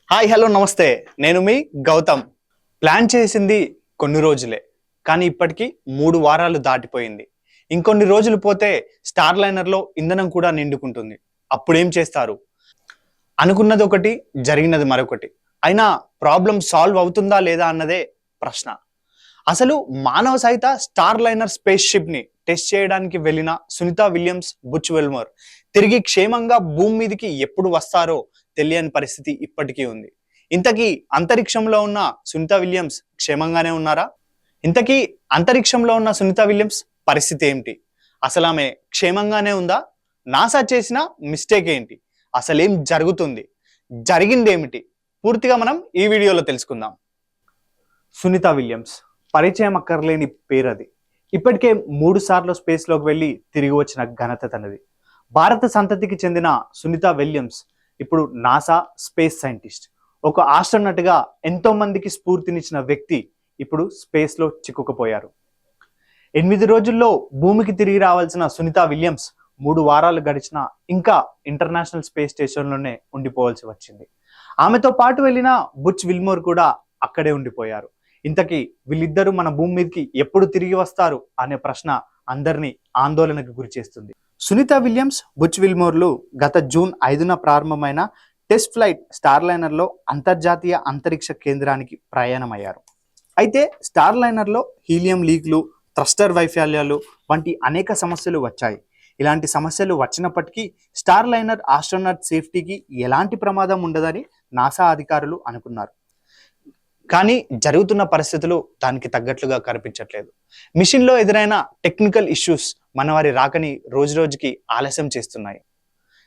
Hi hello నమస్తే. నేను మీ Gautam. Plan చేసింది కొన్ని రోజులే, కానీ ఇప్పటికీ 3 వారాలు దాటిపోయింది. ఇంకొన్ని రోజులు పోతే స్టార్ లైనర్లో ఇంధనం కూడా నిండుకుంటుంది. అప్పుడేం చేస్తారు? అనుకున్నది ఒకటి, జరిగినది మరొకటి. అయినా ప్రాబ్లం సాల్వ్ అవుతుందా లేదా అన్నదే ప్రశ్న. అసలు మానవ సహిత స్టార్ లైనర్ స్పేస్ షిప్ ని టెస్ట్ చేయడానికి వెళ్ళిన సునీత విలియమ్స్, బుచ్ విల్మోర్ తిరిగి క్షేమంగా భూమి మీదకి ఎప్పుడు వస్తారో తెలియని పరిస్థితి ఇప్పటికీ ఉంది. ఇంతకీ అంతరిక్షంలో ఉన్న సునీత విలియమ్స్ క్షేమంగానే ఉన్నారా? ఇంతకీ అంతరిక్షంలో ఉన్న సునీత విలియమ్స్ పరిస్థితి ఏంటి? అసలు ఆమె క్షేమంగానే ఉందా? నాసా చేసిన మిస్టేక్ ఏంటి? అసలేం జరుగుతుంది? జరిగిందేమిటి? పూర్తిగా మనం ఈ వీడియోలో తెలుసుకుందాం. సునీత విలియమ్స్ పరిచయం అక్కర్లేని పేరది. ఇప్పటికే 3 సార్లు స్పేస్లోకి వెళ్ళి తిరిగి వచ్చిన ఘనత తనది. భారత సంతతికి చెందిన సునీత విలియమ్స్ ఇప్పుడు నాసా స్పేస్ సైంటిస్ట్. ఒక ఆస్ట్రోనట్గా ఎంతో మందికి స్ఫూర్తినిచ్చిన వ్యక్తి ఇప్పుడు స్పేస్లో చిక్కుకుపోయారు. 8 రోజుల్లో భూమికి తిరిగి రావాల్సిన సునీత విలియమ్స్ 3 వారాలు గడిచినా ఇంకా ఇంటర్నేషనల్ స్పేస్ స్టేషన్లోనే ఉండిపోవాల్సి వచ్చింది. ఆమెతో పాటు వెళ్ళిన బుచ్ విల్మోర్ కూడా అక్కడే ఉండిపోయారు. ఇంతకీ వీళ్ళిద్దరూ మన భూమి మీదకి ఎప్పుడు తిరిగి వస్తారు అనే ప్రశ్న అందరినీ ఆందోళనకు గురి చేస్తుంది. సునీత విలియమ్స్, బుచ్ విల్మోర్లు గత జూన్ 5న ప్రారంభమైన టెస్ట్ ఫ్లైట్ స్టార్ లైనర్లో అంతర్జాతీయ అంతరిక్ష కేంద్రానికి ప్రయాణమయ్యారు. అయితే స్టార్ లైనర్లో హీలియం లీక్లు, థ్రస్టర్ వైఫల్యాలు వంటి అనేక సమస్యలు వచ్చాయి. ఇలాంటి సమస్యలు వచ్చినప్పటికీ స్టార్ లైనర్ ఆస్ట్రోనట్ సేఫ్టీకి ఎలాంటి ప్రమాదం ఉండదని నాసా అధికారులు అనుకున్నారు. కానీ జరుగుతున్న పరిస్థితులు దానికి తగ్గట్లుగా కనిపించట్లేదు. మిషన్లో ఎదురైన టెక్నికల్ ఇష్యూస్ మనవారి రాకని రోజురోజుకి ఆలస్యం చేస్తున్నాయి.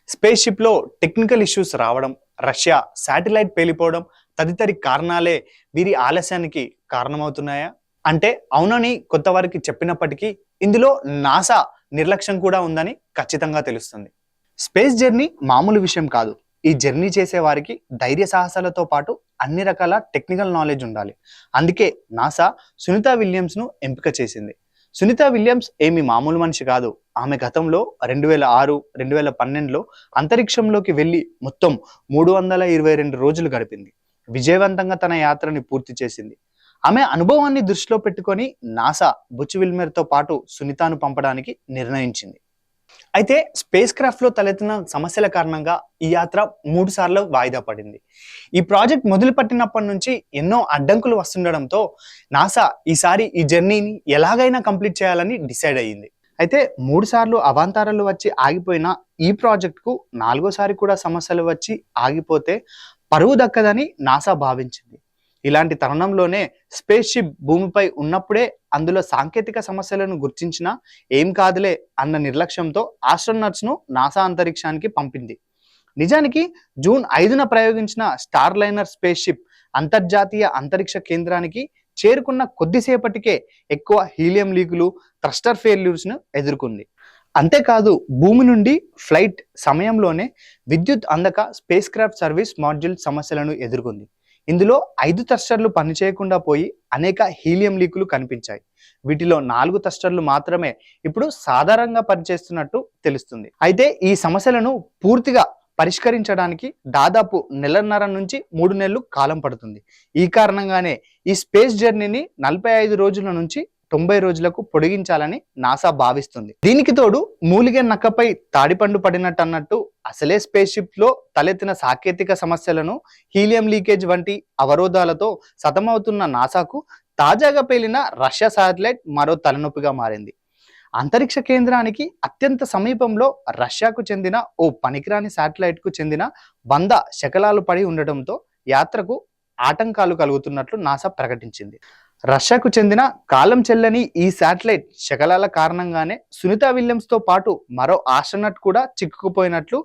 స్పేస్ షిప్లో టెక్నికల్ ఇష్యూస్ రావడం, రష్యా శాటిలైట్ పేలిపోవడం తదితరి కారణాలే వీరి ఆలస్యానికి కారణమవుతున్నాయా అంటే అవునని కొత్తవారికి చెప్పినప్పటికీ ఇందులో నాసా నిర్లక్ష్యం కూడా ఉందని ఖచ్చితంగా తెలుస్తుంది. స్పేస్ జర్నీ మామూలు విషయం కాదు. ఈ జర్నీ చేసే వారికి ధైర్య సాహసాలతో పాటు అన్ని రకాల టెక్నికల్ నాలెడ్జ్ ఉండాలి. అందుకే నాసా సునీత విలియమ్స్ ను ఎంపిక చేసింది. సునీత విలియమ్స్ ఏమి మామూలు మనిషి కాదు. ఆమె గతంలో 2006, 2012లో అంతరిక్షంలోకి వెళ్ళి మొత్తం 322 రోజులు గడిపింది. విజయవంతంగా తన యాత్రని పూర్తి చేసింది. ఆమె అనుభవాన్ని దృష్టిలో పెట్టుకొని నాసా బుచ్ విల్మోర్తో పాటు సునీతను పంపడానికి నిర్ణయించింది. అయితే స్పేస్ క్రాఫ్ట్ లో తలెత్తిన సమస్యల కారణంగా ఈ యాత్ర 3 సార్లు వాయిదా పడింది. ఈ ప్రాజెక్ట్ మొదలు పెట్టినప్పటి నుంచి ఎన్నో అడ్డంకులు వస్తుండడంతో నాసా ఈసారి ఈ జర్నీని ఎలాగైనా కంప్లీట్ చేయాలని డిసైడ్ అయ్యింది. అయితే 3 సార్లు అవాంతరాలు వచ్చి ఆగిపోయిన ఈ ప్రాజెక్టుకు 4వ సారి కూడా సమస్యలు వచ్చి ఆగిపోతే పరువు దక్కదని నాసా భావించింది. ఇలాంటి తరుణంలోనే స్పేస్ షిప్ భూమిపై ఉన్నప్పుడే అందులో సాంకేతిక సమస్యలను గుర్తించినా ఏం కాదులే అన్న నిర్లక్ష్యంతో ఆస్ట్రోనట్స్ ను నాసా అంతరిక్షానికి పంపింది. నిజానికి జూన్ 5న ప్రయోగించిన స్టార్ లైనర్ స్పేస్ షిప్ అంతర్జాతీయ అంతరిక్ష కేంద్రానికి చేరుకున్న కొద్దిసేపటికే ఎక్కువ హీలియం లీకులు, థ్రస్టర్ ఫెయిల్యూర్స్ ను ఎదుర్కొంది. అంతేకాదు భూమి నుండి ఫ్లైట్ సమయంలోనే విద్యుత్ అందక స్పేస్ క్రాఫ్ట్ సర్వీస్ మాడ్యూల్ సమస్యలను ఎదుర్కొంది. ఇందులో 5 థ్రస్టర్లు పనిచేయకుండా పోయి అనేక హీలియం లీకులు కనిపించాయి. వీటిలో 4 థ్రస్టర్లు మాత్రమే ఇప్పుడు సాధారణంగా పనిచేస్తున్నట్టు తెలుస్తుంది. అయితే ఈ సమస్యలను పూర్తిగా పరిష్కరించడానికి దాదాపు 1.5 నుంచి 3 నెలలు కాలం పడుతుంది. ఈ కారణంగానే ఈ స్పేస్ జర్నీని 45 రోజుల నుంచి 90 రోజులకు పొడిగించాలని నాసా భావిస్తుంది. దీనికి తోడు మూలిగే నక్కపై తాడిపండు పడినట్టు అన్నట్టు అసలే స్పేస్ షిప్ లో తలెత్తిన సాంకేతిక సమస్యలను, హీలియం లీకేజ్ వంటి అవరోధాలతో సతమవుతున్న నాసాకు తాజాగా పేలిన రష్యా శాటిలైట్ మరో తలనొప్పిగా మారింది. అంతరిక్ష కేంద్రానికి అత్యంత సమీపంలో రష్యాకు చెందిన ఓ పనికిరాని శాటిలైట్ కు చెందిన 100 శకలాలు పడి ఉండటంతో యాత్రకు ఆటంకాలు కలుగుతున్నట్లు నాసా ప్రకటించింది. రష్యాకు చెందిన కాలం చెల్లని ఈ శాటిలైట్ శకలాల కారణంగానే సునీత విలియమ్స్ తో పాటు మరో ఆస్ట్రోనట్ కూడా చిక్కుకుపోయినట్లు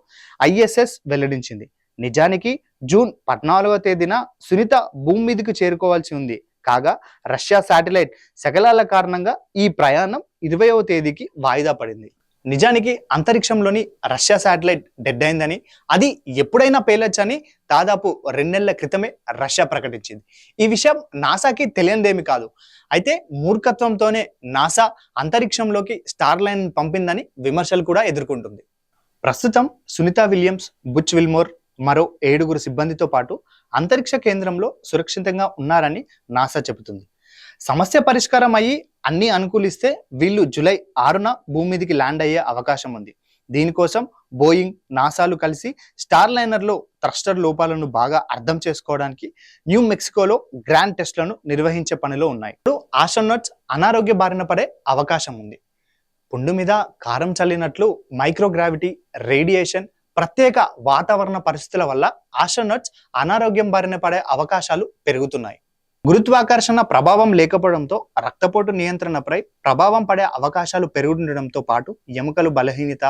ISS వెల్లడించింది. నిజానికి జూన్ 14వ తేదీన సునీత భూమి మీదకు చేరుకోవాల్సి ఉంది. కాగా రష్యా శాటిలైట్ శకలాల కారణంగా ఈ ప్రయాణం 20వ తేదీకి వాయిదా పడింది. నిజానికి అంతరిక్షంలోని రష్యా శాటిలైట్ డెడ్ అయిందని, అది ఎప్పుడైనా పేలొచ్చని దాదాపు 2 నెలల క్రితమే రష్యా ప్రకటించింది. ఈ విషయం నాసాకి తెలియనిదేమి కాదు. అయితే మూర్ఖత్వంతోనే నాసా అంతరిక్షంలోకి స్టార్ లైన్ పంపిందని విమర్శలు కూడా ఎదుర్కొంటుంది. ప్రస్తుతం సునీత విలియమ్స్, బుచ్ విల్మోర్ మరో 7 సిబ్బందితో పాటు అంతరిక్ష కేంద్రంలో సురక్షితంగా ఉన్నారని నాసా చెబుతుంది. సమస్య పరిష్కారం అయ్యి అన్ని అనుకూలిస్తే వీళ్ళు జూలై 6న భూమి మీదకి ల్యాండ్ అయ్యే అవకాశం ఉంది. దీనికోసం బోయింగ్, నాసాలు కలిసి స్టార్ లైనర్లో థ్రస్టర్ లోపాలను బాగా అర్థం చేసుకోవడానికి న్యూ మెక్సికోలో గ్రాండ్ టెస్ట్లను నిర్వహించే పనిలో ఉన్నాయి. ఆస్ట్రోనట్స్ అనారోగ్య బారిన పడే అవకాశం ఉంది. పుండు మీద కారం చల్లినట్లు మైక్రోగ్రావిటీ, రేడియేషన్, ప్రత్యేక వాతావరణ పరిస్థితుల వల్ల ఆస్ట్రోనట్స్ అనారోగ్యం బారిన పడే అవకాశాలు పెరుగుతున్నాయి. గురుత్వాకర్షణ ప్రభావం లేకపోవడంతో రక్తపోటు నియంత్రణపై ప్రభావం పడే అవకాశాలు పెరుగుతుండడంతో పాటు ఎముకలు బలహీనత,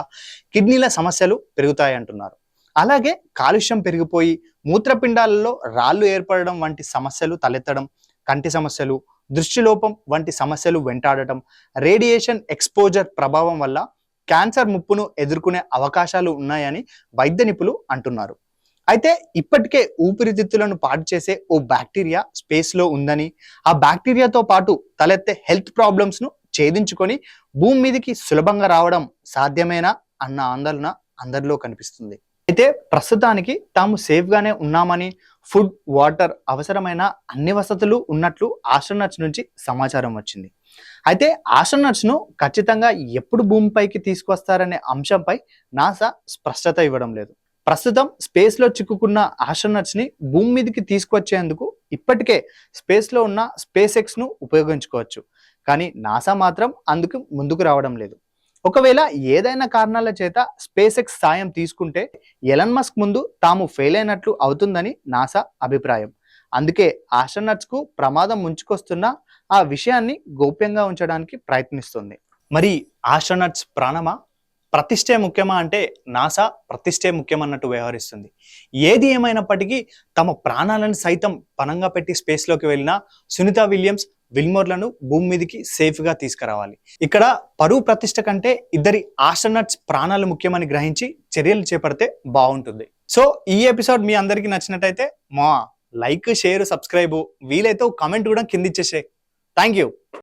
కిడ్నీల సమస్యలు పెరుగుతాయంటున్నారు. అలాగే కాలుష్యం పెరిగిపోయి మూత్రపిండాలలో రాళ్లు ఏర్పడడం వంటి సమస్యలు తలెత్తడం, కంటి సమస్యలు, దృష్టిలోపం వంటి సమస్యలు వెంటాడటం, రేడియేషన్ ఎక్స్పోజర్ ప్రభావం వల్ల క్యాన్సర్ ముప్పును ఎదుర్కొనే అవకాశాలు ఉన్నాయని వైద్య నిపుణులు అంటున్నారు. అయితే ఇప్పటికే ఊపిరితిత్తులను పాడు చేసే ఓ బ్యాక్టీరియా స్పేస్లో ఉందని, ఆ బ్యాక్టీరియాతో పాటు తలెత్తే హెల్త్ ప్రాబ్లమ్స్ను ఛేదించుకొని భూమి మీదకి సులభంగా రావడం సాధ్యమేనా అన్న ఆందోళన అందరిలో కనిపిస్తుంది. అయితే ప్రస్తుతానికి తాము సేఫ్గానే ఉన్నామని, ఫుడ్, వాటర్, అవసరమైన అన్ని వసతులు ఉన్నట్లు ఆస్ట్రోనట్స్ నుంచి సమాచారం వచ్చింది. అయితే ఆస్ట్రోనట్స్ను ఖచ్చితంగా ఎప్పుడు భూమిపైకి తీసుకొస్తారనే అంశంపై నాసా స్పష్టత ఇవ్వడం లేదు. ప్రస్తుతం స్పేస్లో చిక్కుకున్న ఆస్ట్రోనట్స్ని భూమి మీదకి తీసుకొచ్చేందుకు ఇప్పటికే స్పేస్లో ఉన్న స్పేస్ ఎక్స్ను ఉపయోగించుకోవచ్చు. కానీ నాసా మాత్రం అందుకు ముందుకు రావడం లేదు. ఒకవేళ ఏదైనా కారణాల చేత స్పేస్ ఎక్స్ సాయం తీసుకుంటే ఎలన్ మస్క్ ముందు తాము ఫెయిల్ అయినట్లు అవుతుందని నాసా అభిప్రాయం. అందుకే ఆస్ట్రోనట్స్కు ప్రమాదం ముంచుకొస్తున్న ఆ విషయాన్ని గోప్యంగా ఉంచడానికి ప్రయత్నిస్తుంది. మరి ఆస్ట్రోనట్స్ ప్రాణమా, ప్రతిష్టే ముఖ్యమా అంటే నాసా ప్రతిష్టే ముఖ్యమన్నట్టు వ్యవహరిస్తుంది. ఏది ఏమైనప్పటికీ తమ ప్రాణాలను సైతం పణంగా పెట్టి స్పేస్లోకి వెళ్ళిన సునీత విలియమ్స్, విల్మోర్లను భూమి మీదకి సేఫ్గా తీసుకురావాలి. ఇక్కడ పరువు ప్రతిష్ట కంటే ఇద్దరి ఆస్ట్రోనట్స్ ప్రాణాలు ముఖ్యమని గ్రహించి చర్యలు చేపడితే బాగుంటుంది. సో ఈ ఎపిసోడ్ మీ అందరికీ నచ్చినట్టయితే లైక్, షేర్, సబ్స్క్రైబ్, వీలైతే కామెంట్ కూడా కింద ఇచ్చేసే. Thank you.